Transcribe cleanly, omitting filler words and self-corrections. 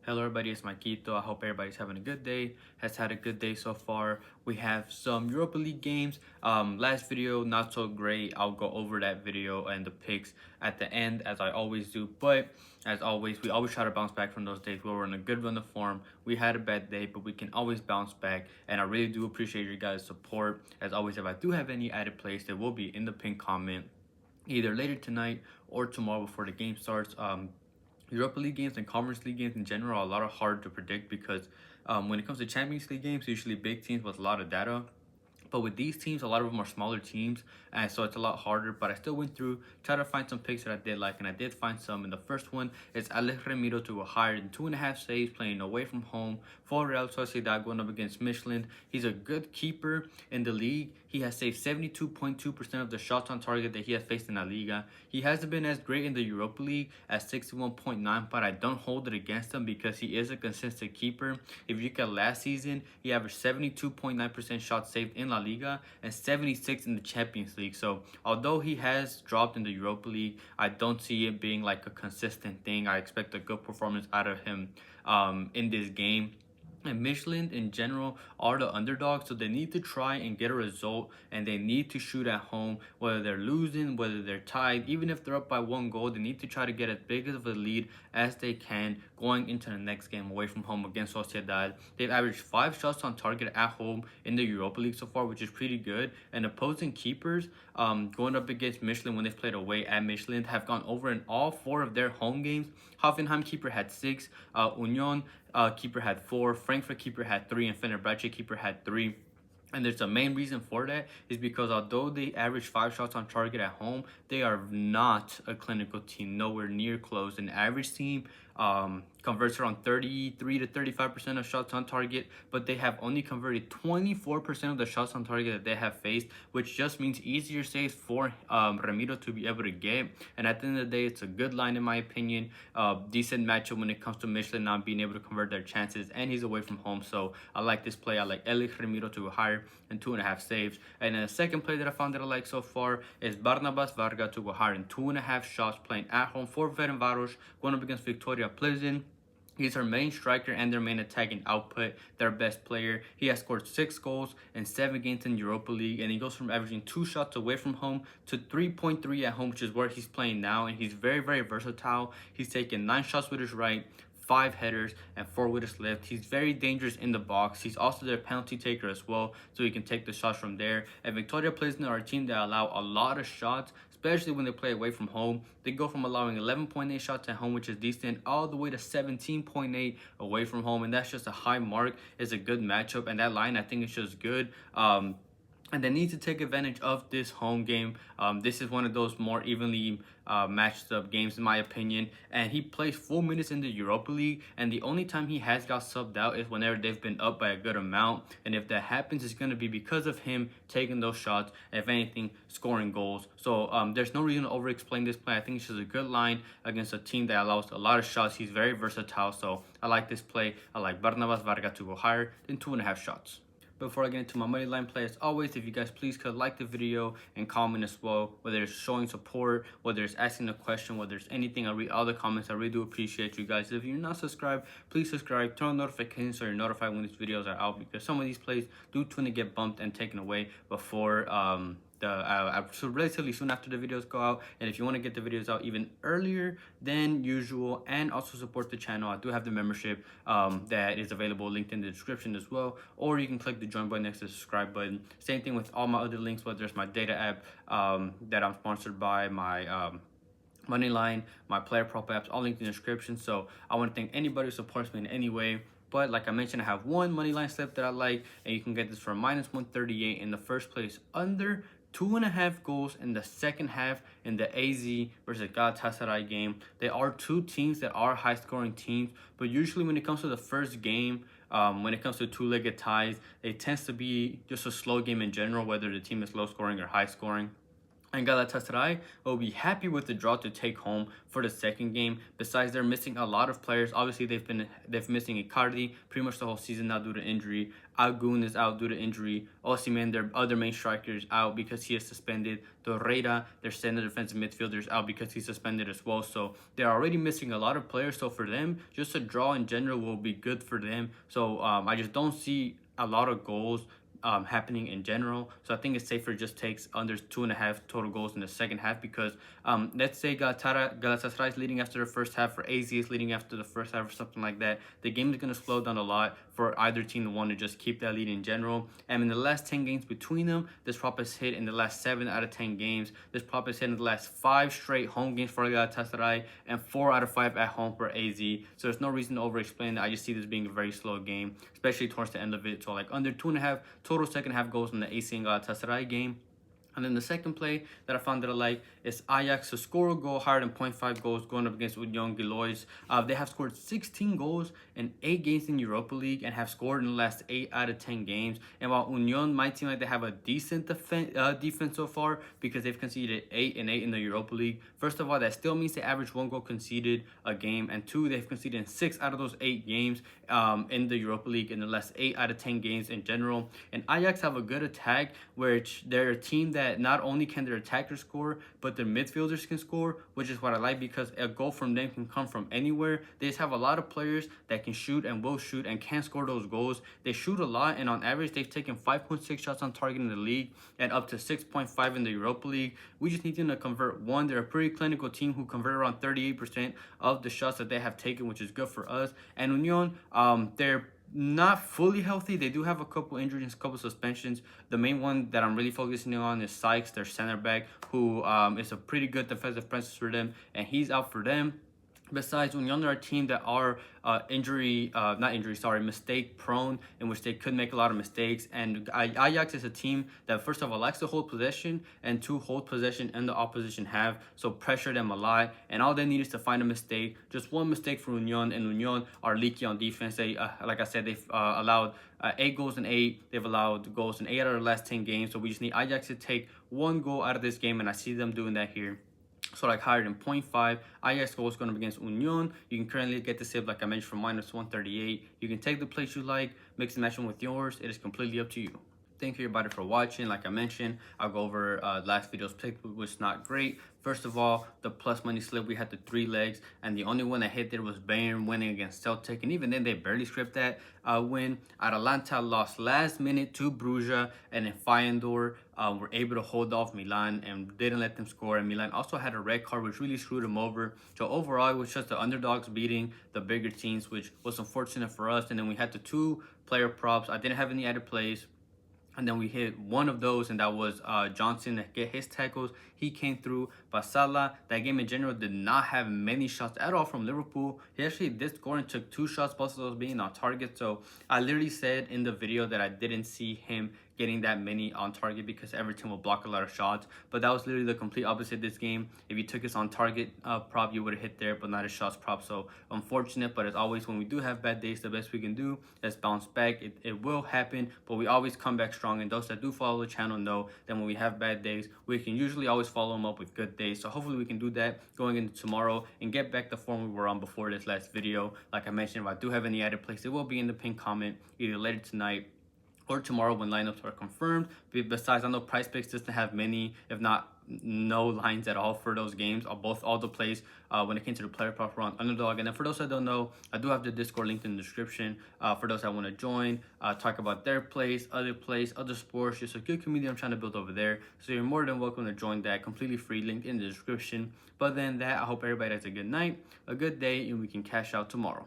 Hello everybody, it's Maikito. I hope everybody's having a good day, has had a good day so far. We have some Europa League games. Last video, not so great. I'll go over that video and the picks at the end as I always do. But as always, we always try to bounce back from those days where we're in a good run of form. We had a bad day, but we can always bounce back. And I really do appreciate your guys' support. As always, if I do have any added plays, they will be in the pinned comment either later tonight or tomorrow before the game starts. Europa League games and Conference League games in general are a lot hard to predict because when it comes to Champions League games, usually big teams with a lot of data. But with these teams, a lot of them are smaller teams, and so it's a lot harder. But I still went through, tried to find some picks that I did like, and I did find some. And the first one is Remiro to go higher than 2.5 saves, playing away from home for Real Sociedad, going up against Michelin. He's a good keeper in the league. He has saved 72.2% of the shots on target that he has faced in La Liga. He hasn't been as great in the Europa League at 61.9, but I don't hold it against him because he is a consistent keeper. If you look at last season, he averaged 72.9% shots saved in La Liga and 76 in the Champions League. So although he has dropped in the Europa League, I don't see it being like a consistent thing. I expect a good performance out of him in this game. And Michelin in general are the underdogs, so they need to try and get a result, and they need to shoot at home, whether they're losing, whether they're tied. Even if they're up by 1 goal, they need to try to get as big of a lead as they can going into the next game away from home against Sociedad. They've averaged 5 shots on target at home in the Europa League so far, which is pretty good. And opposing keepers going up against Michelin when they've played away at Michelin have gone over in all 4 of their home games. Hoffenheim keeper had 6, Union keeper had 4, Frankfurt keeper had 3, and Fenerbahce keeper had 3. And there's a main reason for that is because although they average 5 shots on target at home, they are not a clinical team, nowhere near close. An average team converts around 33 to 35% of shots on target, but they have only converted 24% of the shots on target that they have faced, which just means easier saves for Remiro to be able to get. And at the end of the day, it's a good line in my opinion. Decent matchup when it comes to Michelin not being able to convert their chances, and he's away from home, so I like this play. I like Remiro to go higher and 2.5 saves. And then the second play that I found that I like so far is Varga to go higher than 2.5 shots, playing at home for Ferencváros, going up against Victoria Plzeň. He's our main striker and their main attacking output, their best player. He has scored 6 goals in 7 games in Europa League, and he goes from averaging 2 shots away from home to 3.3 at home, which is where he's playing now. And he's very, very versatile. He's taken 9 shots with his right, 5 headers, and 4 with his left. He's very dangerous in the box. He's also their penalty taker as well, so he can take the shots from there. And Victoria Plzeň are a team that allow a lot of shots, especially when they play away from home. They go from allowing 11.8 shots at home, which is decent, all the way to 17.8 away from home, and that's just a high mark. It's a good matchup, and that line I think is just good. And they need to take advantage of this home game. This is one of those more evenly matched up games in my opinion. And he plays full minutes in the Europa League, and the only time he has got subbed out is whenever they've been up by a good amount. And if that happens, it's going to be because of him taking those shots, if anything, scoring goals. So there's no reason to over-explain this play. I think it's just a good line against a team that allows a lot of shots. He's very versatile, so I like this play. I like Varga to go higher than 2.5 shots. Before I get into my money line play, as always, if you guys please could like the video and comment as well, whether it's showing support, whether it's asking a question, whether it's anything. I read all the comments. I really do appreciate you guys. If you're not subscribed, please subscribe, turn on notifications so you're notified when these videos are out, because some of these plays do tend to get bumped and taken away before so relatively soon after the videos go out. And if you want to get the videos out even earlier than usual and also support the channel, I do have the membership that is available, linked in the description as well, or you can click the join button next to the subscribe button. Same thing with all my other links, whether it's my data app that I'm sponsored by, my Moneyline, my player prop apps, all linked in the description. So I want to thank anybody who supports me in any way. But like I mentioned, I have one Moneyline slip that I like, and you can get this for -138 in the first place, under 2.5 goals in the second half in the AZ versus Galatasaray game. They are 2 teams that are high-scoring teams, but usually when it comes to the first game, when it comes to 2-legged ties, it tends to be just a slow game in general, whether the team is low-scoring or high-scoring. And Galatasaray will be happy with the draw to take home for the second game. Besides, they're missing a lot of players. Obviously, they've missing Icardi pretty much the whole season now due to injury. Agun is out due to injury. Osimhen, their other main striker, is out because he is suspended. Torreira, their center defensive midfielder, is out because he's suspended as well. So they're already missing a lot of players. So for them, just a draw in general will be good for them. So I just don't see a lot of goals happening in general. So I think it's safer just takes under 2.5 total goals in the second half because let's say Galatasaray is leading after the first half, or AZ is leading after the first half or something like that. The game is going to slow down a lot for either team to want to just keep that lead in general. And in the last 10 games between them, this prop is hit in the last 7 out of 10 games. This prop is hit in the last 5 straight home games for Galatasaray and 4 out of 5 at home for AZ. So there's no reason to over-explain it. I just see this being a very slow game, especially towards the end of it. So like under 2.5 total second half goals in the AC and Galatasaray game. And then the second play that I found that I like is Ajax to score a goal higher than 0.5 goals going up against Union Gilois. They have scored 16 goals in 8 games in Europa League and have scored in the last 8 out of 10 games. And while Union might seem like they have a decent defense so far because they've conceded 8 and 8 in the Europa League, first of all, that still means they average 1 goal conceded a game. And 2, they've conceded in 6 out of those 8 games in the Europa League in the last 8 out of 10 games in general. And Ajax have a good attack, which they're a team that not only can their attackers score, but their midfielders can score, which is what I like because a goal from them can come from anywhere. They just have a lot of players that can shoot and will shoot and can score those goals. They shoot a lot, and on average, they've taken 5.6 shots on target in the league and up to 6.5 in the Europa League. We just need them to convert 1. They're a pretty clinical team who convert around 38% of the shots that they have taken, which is good for us. And Union, they're not fully healthy. They do have a couple injuries and a couple suspensions. The main one that I'm really focusing on is Thankszs, their center back, who is a pretty good defensive presence for them, and he's out for them. Besides, Union are a team that are mistake prone, in which they could make a lot of mistakes. And Ajax is a team that, first of all, likes to hold possession, and 2, hold possession in the opposition half, so pressure them a lot. And all they need is to find a mistake. Just one mistake for Union, and Union are leaky on defense. They, like I said, they've allowed 8 goals in 8. They've allowed goals in 8 out of the last 10 games. So we just need Ajax to take 1 goal out of this game, and I see them doing that here. So like higher than 0.5. Ajax goals going up against Union. You can currently get the save, like I mentioned, from minus 138. You can take the place you like, mix and match them with yours. It is completely up to you. Thank you everybody for watching. Like I mentioned, I'll go over last video's pick, which was not great. First of all, the plus money slip, we had the 3 legs, and the only one that hit there was Bayern winning against Celtic, and even then they barely scripted that win. Atalanta lost last minute to Bruges, and then Feyenoord were able to hold off Milan and didn't let them score. And Milan also had a red card, which really screwed them over. So overall, it was just the underdogs beating the bigger teams, which was unfortunate for us. And then we had the 2 player props. I didn't have any added plays. And then we hit one of those, and that was Johnson to get his tackles. He came through. Basala, that game in general, did not have many shots at all from Liverpool. He actually did score and took 2 shots, both of those being on target. So I literally said in the video that I didn't see him getting that many on target because Everton will block a lot of shots. But that was literally the complete opposite this game. If you took his on target prop, you would have hit there, but not his shots prop. So unfortunate, but as always, when we do have bad days, the best we can do is bounce back. It will happen, but we always come back strong. And those that do follow the channel know that when we have bad days, we can usually always follow them up with good days. So hopefully we can do that going into tomorrow and get back the form we were on before this last video. Like I mentioned, if I do have any added plays, it will be in the pinned comment either later tonight or tomorrow when lineups are confirmed. Besides, I know PrizePicks doesn't have many, if not no lines at all for those games. All the plays when it came to the player prop were on Underdog. And then for those that don't know, I do have the Discord linked in the description for those that want to join, talk about their plays, other sports. Just a good community I'm trying to build over there. So you're more than welcome to join that. Completely free, link in the description. But then that, I hope everybody has a good night, a good day, and we can cash out tomorrow.